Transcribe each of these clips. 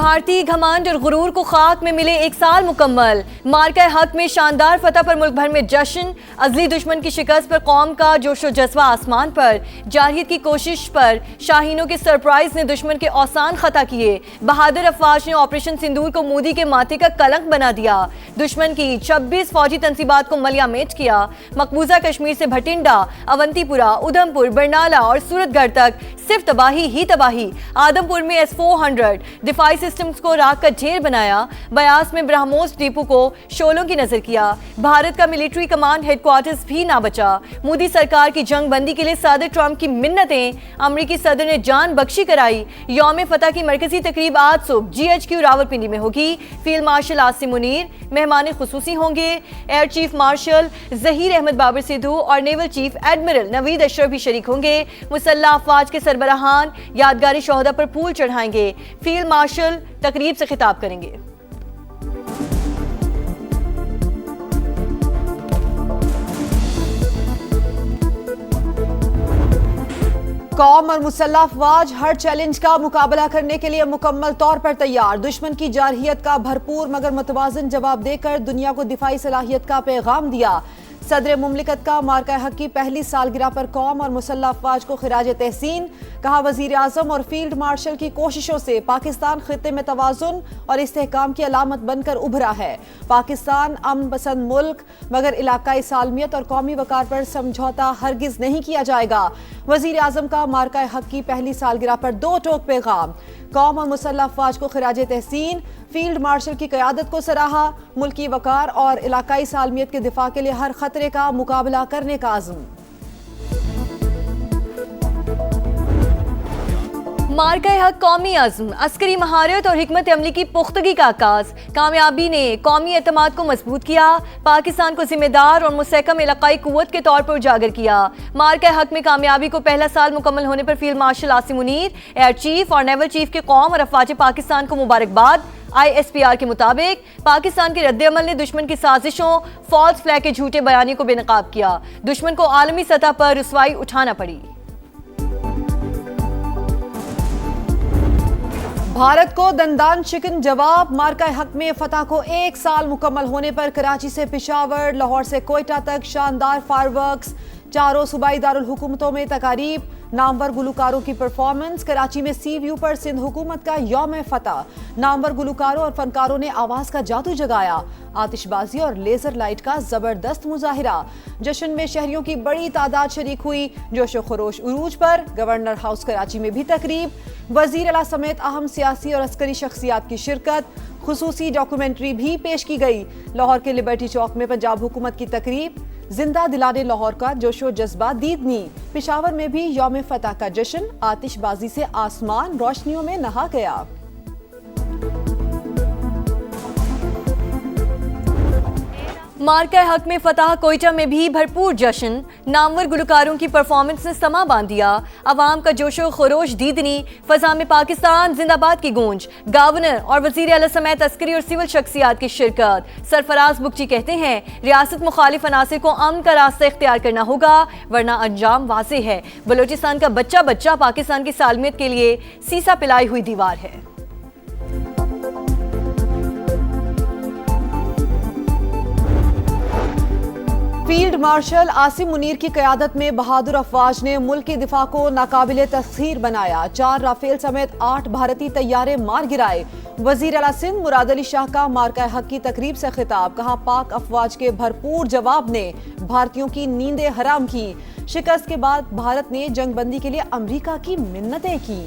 भारतीय घमंड और गुरूर को खाक में मिले एक साल मुकम्मल। मार्का हक में शानदार फतह पर मुल्क भर में जश्न। अजली दुश्मन की शिकस्त पर कौम का जोशो जज्बा आसमान पर। जारहियत की कोशिश पर शाहीनों के सरप्राइज ने दुश्मन के औसान खता किए। बहादुर अफवाज ने ऑपरेशन सिंदूर को मोदी के माथे का कलंक बना दिया। दुश्मन की 26 फौजी तंसीबात को मलियामेट किया। मकबूजा कश्मीर से भटिंडा, अवंतीपुरा, उधमपुर, बरनाला और सूरतगढ़ तक सिर्फ तबाही ही तबाही। आदमपुर में S-400 दिफाई सिस्टम्स को राख का ढेर बनाया। बयास में ब्रह्मोस डिपो को शोलों की नजर किया। भारत का मिलिट्री कमांड हेडक्वार्टर्स भी ना बचा। मोदी सरकार की जंग बंदी के लिए सदर ट्रंप की मिन्नतें, अमरीकी सदर ने जान बख्शी कराई। यौम फतह की मरकजी तकरीब आज सुबह GHQ रावलपिंडी में होगी। फील्ड मार्शल आसिम मुनीर मेहमान खुसूसी होंगे। Air chief marshal Zaheer Ahmed Babar Sidhu और naval chief admiral Naveed Ashraf भी शरीक होंगे। मुसल्लह अफवाज के सरबराहान यादगारी शोहदा पर फूल चढ़ाएंगे। फील्ड मार्शल तकरीब से खिताब करेंगे। कौम और मुसल्लह अफवाज हर चैलेंज का मुकाबला करने के लिए मुकम्मल तौर पर तैयार। दुश्मन की जारहियत का भरपूर मगर मुतवाज़िन जवाब देकर दुनिया को दिफाई सलाहियत का पैगाम दिया। सदर मुमलिकत का मार्का हक की पहली सालगिरह पर कौम और मुसल्लह अफवाज को खिराज तहसीन। कहा, वजीर आजम और फील्ड मार्शल की कोशिशों से पाकिस्तान खित्ते में तवाज़ुन और इस्तेहकाम की अलामत बनकर उभरा है। पाकिस्तान अमन पसंद मुल्क, मगर इलाकाई सालमियत और कौमी वकार पर समझौता हरगिज नहीं किया जाएगा। वजीर आजम का मार्का हक की पहली सालगिरह पर दो टोक पैगाम। कौम और मुसल्लह अफवाज को खिराज तहसीन। फील्ड मार्शल की क़यादत को सराहा। मुल्की वकार और इलाकाई सालमियत के दिफा के लिए हर खतरे का मुकाबला करने का आज़म। मार्का हक कौमी अज़्म, अस्करी महारत और हिकमत अमली की पुख्तगी का आगाज। कामयाबी ने कौमी एतमाद को मजबूत किया। पाकिस्तान को जिम्मेदार और मुस्तहकम इलाकाई कुव्वत के तौर पर उजागर किया। मार्का हक में कामयाबी को पहला साल मुकम्मल होने पर field marshal Asim Munir, air chief और नेवल चीफ के कौम और अफवाज पाकिस्तान को मुबारकबाद। ISPR के मुताबिक पाकिस्तान के रद्द-ए-अमल ने दुश्मन की साजिशों, फॉल्स फ्लैग के झूठे बयानी को बेनकाब किया। दुश्मन को आलमी सतह पर रुसवाई उठाना पड़ी। भारत को दंदान शिकन जवाब। मार्का हक में फतह को एक साल मुकम्मल होने पर कराची से पिशावर, लाहौर से कोयटा तक शानदार फायरवर्क्स। चारों सूबाई दारुल हुकूमतों में तकारीब। नामवर गुलकारों की परफॉर्मेंस। कराची में सी व्यू पर सिंध हुकूमत का यौम फतह। नामवर गुलकारों और फनकारों ने आवाज का जादू जगाया। आतिशबाजी और लेजर लाइट का जबरदस्त मुजाहिरा। जश्न में शहरियों की बड़ी तादाद शरीक हुई। जोशो खरोश उरूज पर। गवर्नर हाउस कराची में भी तकरीब। वजीर आला समेत अहम सियासी और अस्करी शख्सियात की शिरकत। खुसूसी डॉक्यूमेंट्री भी पेश की गई। लाहौर के लिबर्टी चौक में पंजाब हुकूमत की तकरीब। जिंदा दिलाने लाहौर का जोशो जज्बा दीदनी। पिशावर में भी यौम फतह का जश्न। आतिशबाजी से आसमान रोशनियों में नहा गया। मार्का हक में फतह कोयटा में भी भरपूर जश्न। नामवर गुलकारों की परफॉर्मेंस ने समा बांध दिया। अवाम का जोशो खरोश दीदनी। फजा में पाकिस्तान जिंदाबाद की गूंज। गवर्नर और वजीर आला समेत अस्करी और सिविल शख्सियात की शिरकत। सरफराज बुगची कहते हैं, रियासत मुखालिफ अनासिर को अमन का रास्ता इख्तियार करना होगा, वरना अंजाम वाज़ेह है। बलोचिस्तान का बच्चा बच्चा पाकिस्तान की सालमियत के लिए सीसा पिलाई हुई दीवार है। फील्ड मार्शल आसिम मुनीर की क़यादत में बहादुर अफवाज ने मुल्क की दिफा को नाकाबिले तस्खीर बनाया। 4 राफेल समेत 8 भारतीय तैयारे मार गिराए। वजीर आला सिंध मुराद अली शाह का मार्का हक की तकरीब से खिताब। कहा, पाक अफवाज के भरपूर जवाब ने भारतीयों की नींदें हराम की। शिकस्त के बाद भारत ने जंगबंदी के लिए अमरीका की मिन्नतें की।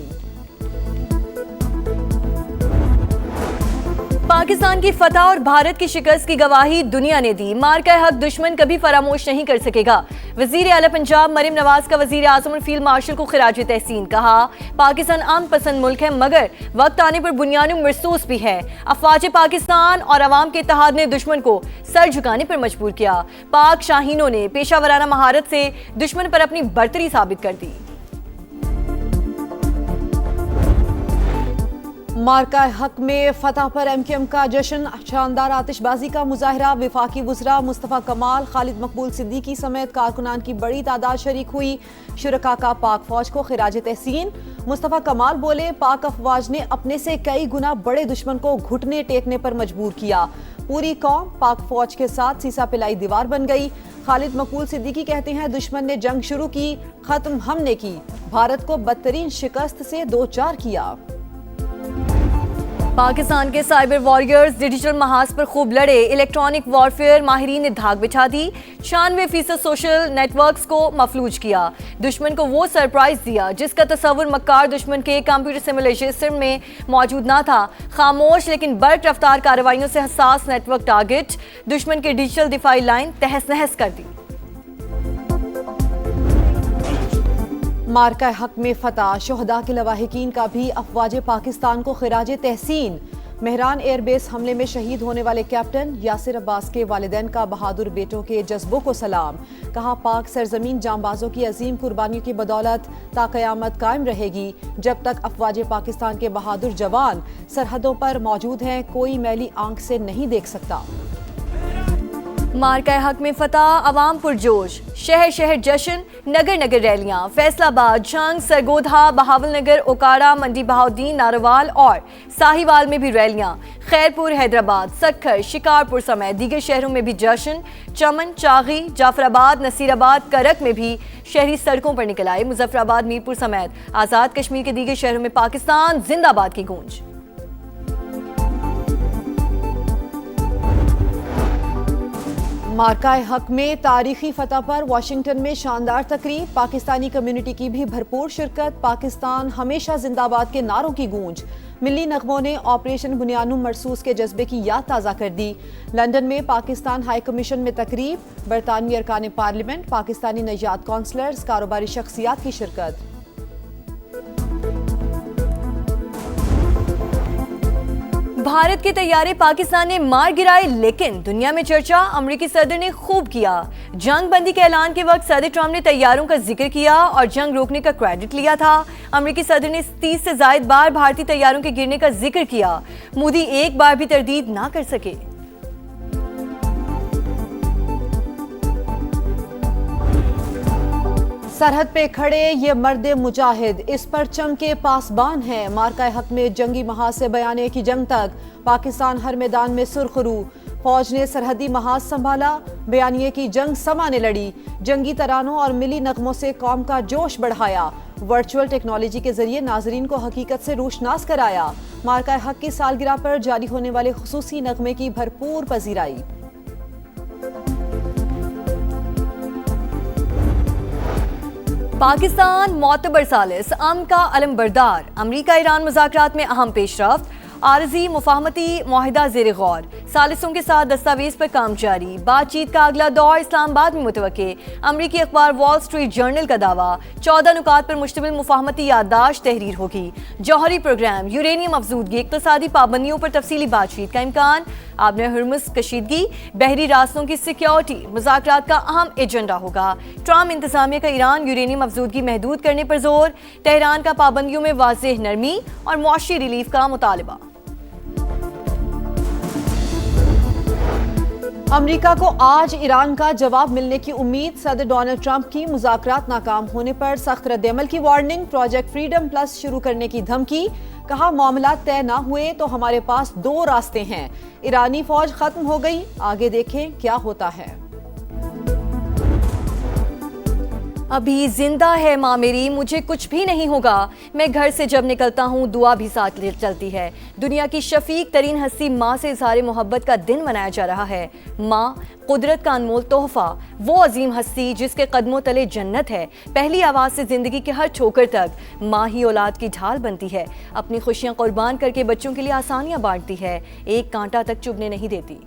पाकिस्तान की फतह और भारत की शिकस्त की गवाही दुनिया ने दी। मार्का हक दुश्मन कभी फरामोश नहीं कर सकेगा। वजीर आला पंजाब मरीम नवाज का वजीर आजम और फील्ड मार्शल को खिराज तहसीन। कहा, पाकिस्तान अमन पसंद मुल्क है, मगर वक्त आने पर बुनियादी महसूस भी है। अफवाज पाकिस्तान और अवाम के इत्तेहाद ने दुश्मन को सर झुकाने पर मजबूर किया। पाक शाहीनों ने पेशावराना महारत से दुश्मन पर अपनी बर्तरी साबित कर दी। मार्का हक में फतह पर एमकेएम का जश्न, शानदार आतिशबाजी का मुजाहरा। विफाकी वज़रा मुस्तफ़ा कमाल, खालिद मकबूल सिद्दीकी समेत कारकुनान की बड़ी तादाद शरीक हुई। शुरका का पाक फौज को खिराज तहसीन। मुस्तफ़ा कमाल बोले, पाक अफवाज ने अपने से कई गुना बड़े दुश्मन को घुटने टेकने पर मजबूर किया। पूरी कौम पाक फौज के साथ सीसा पिलाई दीवार बन गई। खालिद मकबूल सिद्दीकी कहते हैं, दुश्मन ने जंग शुरू की, खत्म हमने की। भारत को बदतरीन शिकस्त से दो चार किया। पाकिस्तान के साइबर वॉरियर्स डिजिटल महाज पर खूब लड़े। इलेक्ट्रॉनिक वॉरफेयर माहिरीन ने धाक बिछा दी। 96% सोशल नेटवर्क्स को मफलूज किया। दुश्मन को वो सरप्राइज दिया जिसका तस्वुर मक्कार दुश्मन के कंप्यूटर सिमुलेशन में मौजूद ना था। खामोश लेकिन बर्क रफ्तार कार्रवाइयों से हसास नेटवर्क टारगेट, दुश्मन की डिजिटल दिफाई लाइन तहस नहस कर दी। मार्का हक में फतह, शोहदा के लवाहिकीन का भी अफवाज पाकिस्तान को खिराज तहसीन। मेहरान एयरबेस हमले में शहीद होने वाले कैप्टन यासिर अब्बास के वालिदैन का बहादुर बेटों के जज्बों को सलाम। कहा, पाक सरजमीन जांबाजों की अजीम कुर्बानियों की बदौलत ताक़यामत कायम रहेगी। जब तक अफवाज पाकिस्तान के बहादुर जवान सरहदों पर मौजूद हैं, कोई मैली आंख से नहीं देख सकता। मार्का हक में फतह, अवाम पुरजोश। शहर शहर जश्न, नगर नगर रैलियां। फैसलाबाद, झंग, सरगोधा, बहावलनगर, ओकाड़ा, मंडी बहाउद्दीन, नारोवाल और साहिवाल में भी रैलियां। खैरपुर, हैदराबाद, सक्खर, शिकारपुर समेत दीगर शहरों में भी जश्न। चमन, चागी, जाफराबाद, नसीराबाद, करक में भी शहरी सड़कों पर निकल आए। मुजफ्फराबाद, मीरपुर समेत आज़ाद कश्मीर के दीगर शहरों में पाकिस्तान जिंदाबाद की गूंज। मार्का हक में तारीखी फतह पर वाशिंगटन में शानदार तकरीब। पाकिस्तानी कम्युनिटी की भी भरपूर शिरकत। पाकिस्तान हमेशा जिंदाबाद के नारों की गूंज। मिली नगमों ने ऑपरेशन बुनियानुम मरसूस के जज्बे की याद ताज़ा कर दी। लंदन में पाकिस्तान हाई कमीशन में तकरीब। बरतानवी अरकान पार्लियामेंट, पाकिस्तानी नजात कौंसलर्स, कारोबारी शख्सियात की शिरकत। भारत के तैयारे पाकिस्तान ने मार गिराए, लेकिन दुनिया में चर्चा अमेरिकी सदर ने खूब किया। जंग बंदी के ऐलान के वक्त सदर ट्रंप ने तैयारों का जिक्र किया और जंग रोकने का क्रेडिट लिया था। अमेरिकी सदर ने 30 से ज्यादा बार भारतीय तैयारों के गिरने का जिक्र किया। मोदी एक बार भी तरदीद ना कर सके। सरहद पे खड़े ये मर्द मुजाहिद इस परचम के पासबान हैं। मार्का हक में जंगी महाज से बयाने की जंग तक पाकिस्तान हर मैदान में सुरखरू। फौज ने सरहदी महाज संभाला, बयानिए की जंग समाने लड़ी। जंगी तरानों और मिली नगमों से कौम का जोश बढ़ाया। वर्चुअल टेक्नोलॉजी के जरिए नाजरीन को हकीकत से रोशनास कराया। मार्का हक की सालगिरह पर जारी होने वाले खुसूसी नगमे की भरपूर पजीराई। पाकिस्तान मोतबर सालिस, अमन का अलमबरदार। अमरीका ईरान मुज़ाकरात में अहम पेशरफ्त। आरजी मुफाहमती मुआहिदा ज़ेर गौर। सालिसों के साथ दस्तावेज पर काम जारी। बातचीत का अगला दौर इस्लामाबाद में मुतवक्के। अमरीकी अखबार वॉल स्ट्रीट जर्नल का दावा, 14 नुकात पर मुश्तमिल मुफाहमती याददाश्त तहरीर होगी। जौहरी प्रोग्राम, यूरेनियम अफजूदगी, इक़्तिसादी पाबंदियों पर तफसीली बातचीत का इम्कान। आबने हुर्मुज़ कशीदगी, बहरी रास्तों की सिक्योरिटी मुज़ाकरात का अहम एजेंडा होगा। ट्रंप इंतजामिया का ईरान यूरेनियम अफजूदगी महदूद करने पर जोर। तेहरान का पाबंदियों में वाज़ेह नरमी और मुआशी रिलीफ का मुतालबा। अमेरिका को आज ईरान का जवाब मिलने की उम्मीद। सदर डोनाल्ड ट्रंप की मुज़ाकरात नाकाम होने पर सख्त रद्दअमल की वार्निंग। प्रोजेक्ट फ्रीडम प्लस शुरू करने की धमकी। कहा, मामला तय ना हुए तो हमारे पास दो रास्ते हैं। ईरानी फौज खत्म हो गई, आगे देखें क्या होता है। अभी जिंदा है माँ मेरी, मुझे कुछ भी नहीं होगा। मैं घर से जब निकलता हूँ दुआ भी साथ चलती है। दुनिया की शफीक तरीन हस्ती माँ से इज़हार मोहब्बत का दिन मनाया जा रहा है। माँ कुदरत का अनमोल तोहफा, वो अजीम हस्ती जिसके कदमों तले जन्नत है। पहली आवाज़ से ज़िंदगी के हर ठोकर तक माँ ही औलाद की ढाल बनती है। अपनी खुशियाँ कुर्बान करके बच्चों के लिए आसानियाँ बांटती है। एक कांटा तक चुभने नहीं देती।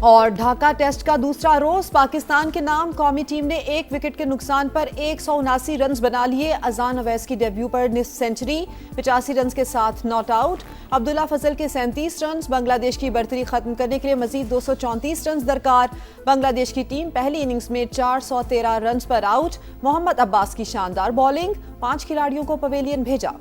और ढाका टेस्ट का दूसरा रोज पाकिस्तान के नाम कौमी टीम ने 1 विकेट के नुकसान पर 179 रन बना लिए। अजान अवैस की डेब्यू पर निस्फ सेंचुरी, 85 रन के साथ नॉट आउट। अब्दुल्ला फजल के 37 रन। बांग्लादेश की बढ़तरी खत्म करने के लिए मजीद 234 रन दरकार। बांग्लादेश की टीम पहली इनिंग्स में 413 रन पर आउट। मोहम्मद अब्बास की शानदार बॉलिंग, 5 खिलाड़ियों को पवेलियन भेजा।